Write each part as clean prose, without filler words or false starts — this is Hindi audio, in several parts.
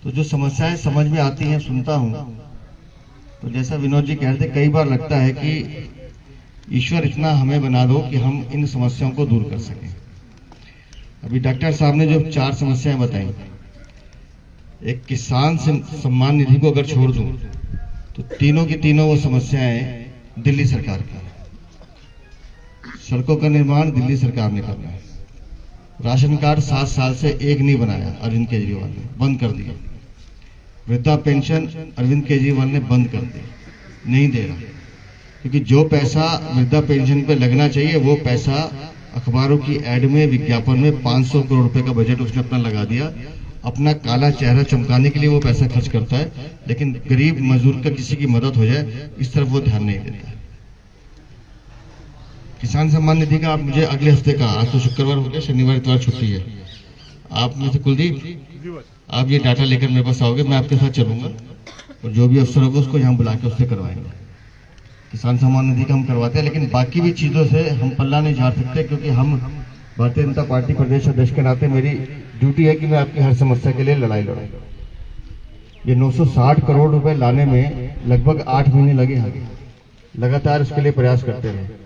तो जो समस्याएं समझ में आती हैं सुनता हूं, तो जैसा विनोद जी कह रहे थे, कई बार लगता है कि ईश्वर इतना हमें बना दो कि हम इन समस्याओं को दूर कर सकें। अभी डॉक्टर साहब ने जो 4 समस्याएं बताई, एक किसान सम्मान निधि को अगर छोड़ दूं तो तीनों की तीनों वो समस्याएं दिल्ली सरकार की। सड़कों का निर्माण दिल्ली सरकार ने करना है। राशन कार्ड 7 साल से एक नहीं बनाया अरविंद केजरीवाल ने, बंद कर दिया। वृद्धा पेंशन अरविंद केजरीवाल ने बंद कर दी, नहीं दे रहा, क्योंकि जो पैसा वृद्धा पेंशन पे लगना चाहिए वो पैसा अखबारों की एड में, विज्ञापन में 500 करोड़ रुपए का बजट उसने अपना लगा दिया। अपना काला चेहरा चमकाने के लिए वो पैसा खर्च करता है, लेकिन गरीब मजदूर का किसी की मदद हो जाए इस तरफ वो ध्यान नहीं देता। किसान सम्मान निधि का आप मुझे अगले हफ्ते का, आज तो शुक्रवार हो गया, शनिवार इतवार छुट्टी है, आप में से कुलदीप आप ये डाटा लेकर मेरे पास आओगे, मैं आपके साथ चलूंगा और जो भी अफसर होगा उसको यहाँ बुला के उससे करवाएंगे। किसान सम्मान निधि का हम करवाते हैं, लेकिन बाकी भी चीजों से हम पल्ला नहीं झाड़ सकते, क्योंकि हम भारतीय जनता पार्टी प्रदेश अध्यक्ष के नाते मेरी ड्यूटी है कि मैं आपकी हर समस्या के लिए लड़ाई लड़ूं। ये 960 करोड़ रुपए लाने में लगभग 8 महीने लगे हैं, लगातार उसके लिए प्रयास करते रहे।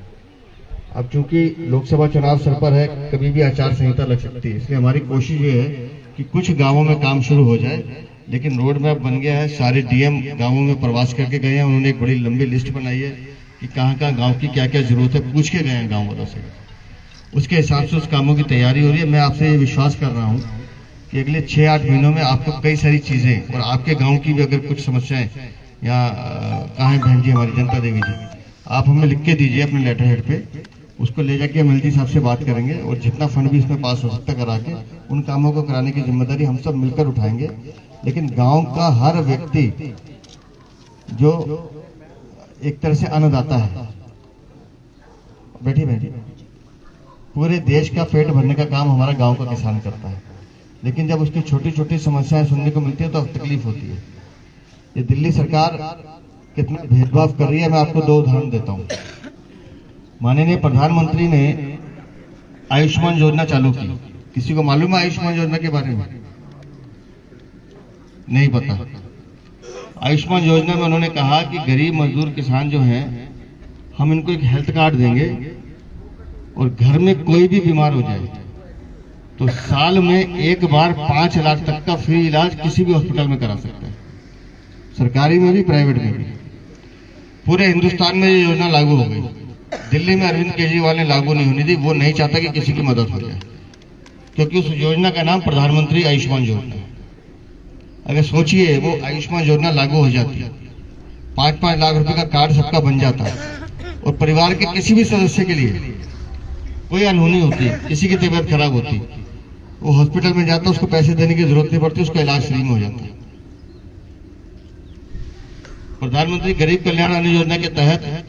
अब चूंकि लोकसभा चुनाव सर पर है, कभी भी आचार संहिता लग सकती है, इसलिए हमारी कोशिश ये है कि कुछ गांवों में काम शुरू हो जाए। लेकिन रोड मैप बन गया है, सारे डीएम गांवों में प्रवास करके गए हैं, उन्होंने एक बड़ी लंबी लिस्ट बनाई है कि कहाँ कहाँ गांव की क्या क्या जरूरत है, पूछ के गए हैं गांव वालों से। उसके हिसाब से उस कामों की तैयारी हो रही है। मैं आपसे ये विश्वास कर रहा हूँ कि अगले 6-8 महीनों में आपको कई सारी चीजें, और आपके गाँव की भी अगर कुछ समस्याएं, या कहाँ है बहन जी हमारी जनता देवी जी, आप हमें लिख के दीजिए अपने लेटर हेड पे, उसको ले जाके हम एलजी साहब से बात करेंगे और जितना फंड भी इसमें पास हो सकता करा के उन कामों को कराने की जिम्मेदारी हम सब मिलकर उठाएंगे। लेकिन गांव का हर व्यक्ति जो एक तरह से अन्नदाता है, बैठी पूरे देश का पेट भरने का काम हमारा गांव का किसान करता है, लेकिन जब उसकी छोटी छोटी समस्याएं सुनने को मिलती है तो तकलीफ होती है। ये दिल्ली सरकार कितना भेदभाव कर रही है, मैं आपको 2 उदाहरण देता हूं। माननीय प्रधानमंत्री ने आयुष्मान योजना चालू की। किसी को मालूम है आयुष्मान योजना के बारे में? नहीं पता। आयुष्मान योजना में उन्होंने कहा कि गरीब मजदूर किसान जो हैं, हम इनको एक हेल्थ कार्ड देंगे और घर में कोई भी बीमार हो जाए तो साल में एक बार 5 लाख तक का फ्री इलाज किसी भी हॉस्पिटल में करा सकता है, सरकारी में भी प्राइवेट में भी। पूरे हिंदुस्तान में ये योजना लागू हो गई। दिल्ली में अरविंद केजरीवाल ने लागू नहीं होनी दी, वो नहीं चाहता कि किसी की मदद हो जाए, क्योंकि उस योजना का नाम प्रधानमंत्री आयुष्मान योजना है। अगर सोचिए वो आयुष्मान योजना लागू हो जाती है, 5-5 लाख रुपए का कार्ड सबका बन जाता है और परिवार के किसी भी सदस्य के लिए कोई अनहोनी होती है, किसी की तबीयत खराब होती, वो हॉस्पिटल में जाता है, उसको पैसे देने की जरूरत नहीं पड़ती, उसका इलाज फ्री में हो जाता है। प्रधानमंत्री गरीब कल्याण अन्न योजना के तहत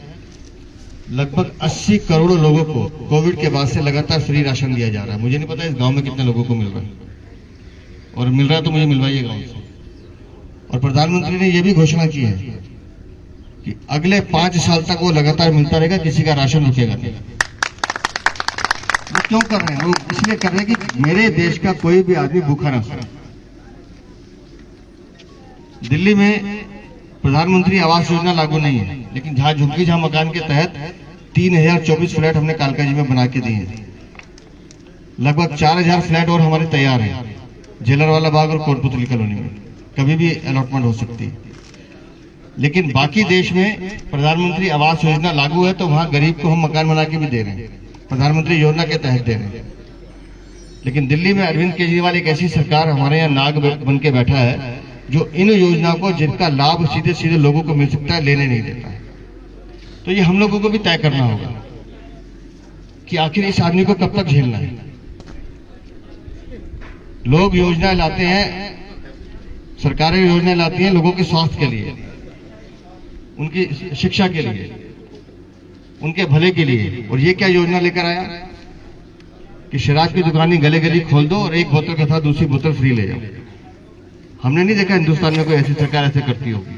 लगभग 80 करोड़ लोगों को कोविड के बाद से लगातार फ्री राशन दिया जा रहा है। मुझे नहीं पता इस गांव में कितने लोगों को मिल रहा है, और मिल रहा है तो मुझे मिलवाइए गांव से। और प्रधानमंत्री ने यह भी घोषणा की है कि अगले 5 साल तक वो लगातार मिलता रहेगा, किसी का राशन रुकेगा नहीं। वो क्यों कर रहे हैं? वो इसलिए कर रहे हैं कि मेरे देश का कोई भी आदमी भूखा ना सोए। दिल्ली में प्रधानमंत्री आवास योजना लागू नहीं है, लेकिन जहां झुग्गी जहां मकान के तहत 3024 फ्लैट हमने कालकाजी में बना के दिए हैं। लगभग 4000 फ्लैट और हमारे तैयार हैं जेलरवाला बाग और कोटपुतली कॉलोनी में, कभी भी अलॉटमेंट हो सकती है। लेकिन बाकी देश में प्रधानमंत्री आवास योजना लागू है तो वहां गरीब को हम मकान बना के भी दे रहे हैं, प्रधानमंत्री योजना के तहत दे रहे हैं। लेकिन दिल्ली में अरविंद केजरीवाल एक ऐसी सरकार हमारे यहाँ नाग बन के बैठा है जो इन योजनाओं को, जिनका लाभ सीधे सीधे लोगों को मिल सकता है, लेने नहीं देता है। तो ये हम लोगों को भी तय करना होगा कि आखिर इस आदमी को कब तक झेलना है। लोग योजनाएं लाते हैं, सरकारें योजनाएं लाती हैं लोगों के स्वास्थ्य के लिए, उनकी शिक्षा के लिए, उनके भले के लिए। और ये क्या योजना लेकर आया कि शराब की दुकानें गले गली खोल दो और एक बोतल के साथ दूसरी बोतल फ्री ले जाओ। हमने नहीं देखा हिंदुस्तान में कोई ऐसी सरकार ऐसे करती होगी।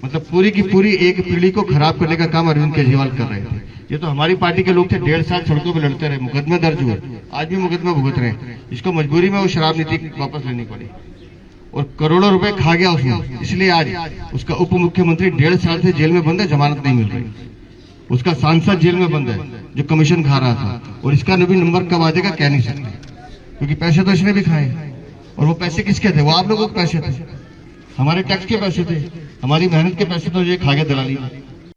मतलब पूरी की पूरी एक पीढ़ी को खराब करने का काम अरविंद केजरीवाल कर रहे थे। ये तो हमारी पार्टी के लोग थे, 1.5 साल सड़कों पे लड़ते रहे, मुकदमे दर्ज हुए, आज भी मुकदमा भुगत रहे हैं। इसको मजबूरी में वो शराब नीति वापस लेनी पड़ी। और करोड़ों रुपए खा गया उसने, इसलिए आज उसका उप मुख्यमंत्री 1.5 साल से जेल में बंद है, जमानत नहीं मिल रही। उसका सांसद जेल में बंद है जो कमीशन खा रहा था, और इसका भी नंबर कब आ जाएगा कह नहीं सकते, क्योंकि पैसे तो इसने भी खाए। और वो पैसे किसके थे? वो आप लोगों के पैसे थे, हमारे टैक्स के पैसे थे, हमारी मेहनत के पैसे तो ये खा गया दलाली में।